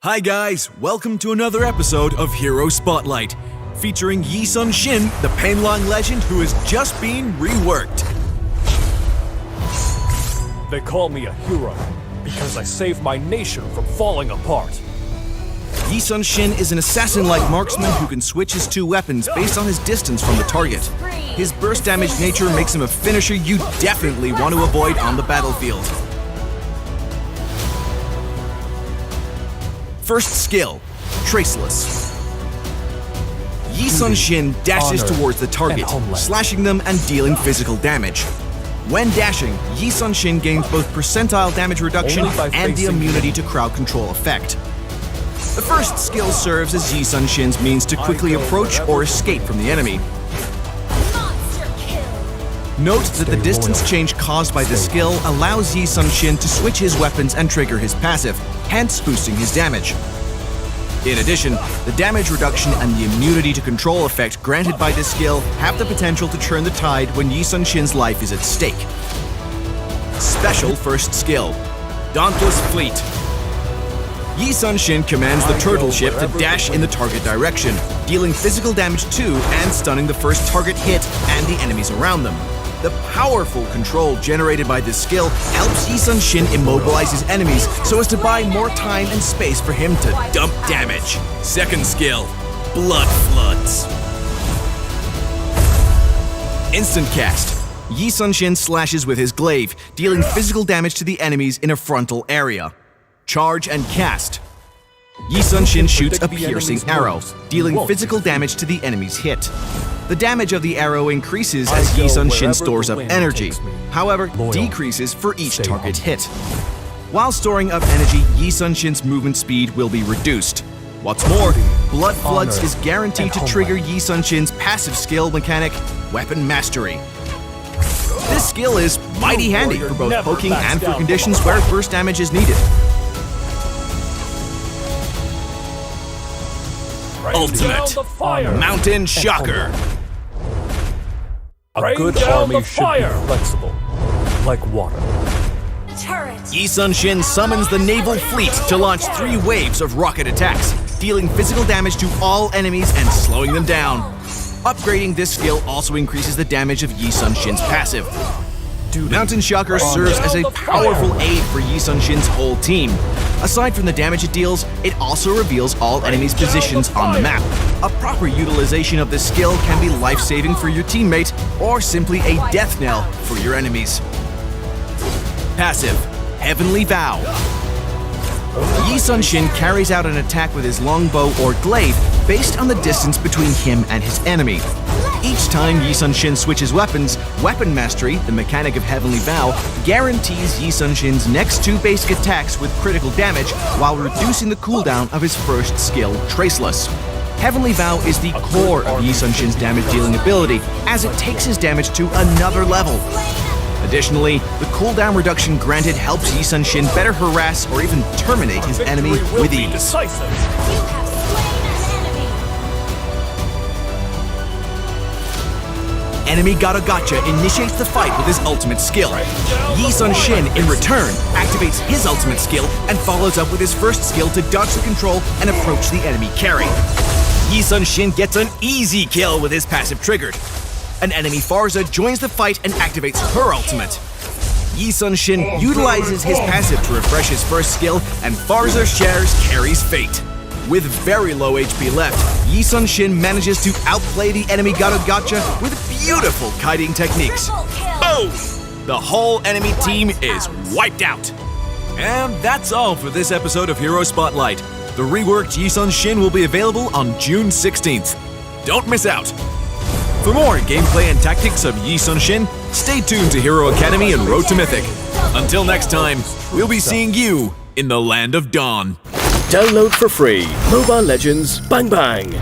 Hi guys, welcome to another episode of Hero Spotlight, featuring Sun-Shin, the Paenlong Legend who has just been reworked. They call me a hero because I saved my nation from falling apart. Sun-Shin is an assassin-like marksman who can switch his two weapons based on his distance from the target. His burst damage nature makes him a finisher you definitely want to avoid on the battlefield. First skill, Traceless. Sun-Shin dashes towards the target, slashing them and dealing physical damage. When dashing, Sun-Shin gains both percentile damage reduction and the immunity to crowd control effect. The first skill serves as Sun-Shin's means to quickly approach or escape from the enemy. Note that the distance change caused by the skill allows Sun-Shin to switch his weapons and trigger his passive, hence boosting his damage. In addition, the damage reduction and the immunity to control effect granted by this skill have the potential to turn the tide when Sun-Shin's life is at stake. Special first skill, Dauntless Fleet. Sun-Shin commands the turtle ship to dash in the target direction, dealing physical damage to and stunning the first target hit and the enemies around them. The powerful control generated by this skill helps Sun-Shin immobilize his enemies so as to buy more time and space for him to dump damage. Second skill, Blood Floods. Instant cast. Sun-Shin slashes with his glaive, dealing physical damage to the enemies in a frontal area. Charge and cast. Sun-Shin shoots a piercing arrow, dealing physical damage to the enemy's hit. The damage of the arrow increases as Sun-Shin stores up energy, however, decreases for each target hit. While storing up energy, Sun-Shin's movement speed will be reduced. What's more, Blood Floods is guaranteed to trigger Sun-Shin's passive skill mechanic, Weapon Mastery. This skill is mighty handy for both poking and for conditions where burst damage is needed. Ultimate Mountain Shocker. A good army should be flexible, like water. Sun-Shin summons the naval fleet to launch 3 waves of rocket attacks, dealing physical damage to all enemies and slowing them down. Upgrading this skill also increases the damage of Sun-Shin's passive. Mountain Shocker serves as a powerful aid for Sun-Shin's whole team. Aside from the damage it deals, it also reveals all enemies' positions on the map. A proper utilization of this skill can be life-saving for your teammate, or simply a death knell for your enemies. Passive, Heavenly Vow. Sun-Shin carries out an attack with his longbow or glaive based on the distance between him and his enemy. Each time Sun-Shin switches weapons, Weapon Mastery, the mechanic of Heavenly Vow, guarantees Sun-Shin's next 2 basic attacks with critical damage while reducing the cooldown of his first skill, Traceless. Heavenly Vow is the core of Sun-Shin's damage-dealing ability, as it takes his damage to another level. Additionally, the cooldown reduction granted helps Sun-Shin better harass or even terminate his enemy with ease. Enemy Gotcha initiates the fight with his ultimate skill. Sun-Shin, in return, activates his ultimate skill and follows up with his first skill to dodge the control and approach the enemy carry. Sun-Shin gets an easy kill with his passive triggered. An enemy Farza joins the fight and activates her ultimate. Sun-Shin utilizes his passive to refresh his first skill, and Farza shares Carrie's fate. With very low HP left, Sun-Shin manages to outplay the enemy Gotcha with beautiful kiting techniques. Boom! The whole enemy team is wiped out. And that's all for this episode of Hero Spotlight. The reworked Sun-Shin will be available on June 16th. Don't miss out. For more gameplay and tactics of Sun-Shin, stay tuned to Hero Academy and Road to Mythic. Until next time, we'll be seeing you in the Land of Dawn. Download for free Mobile Legends Bang Bang.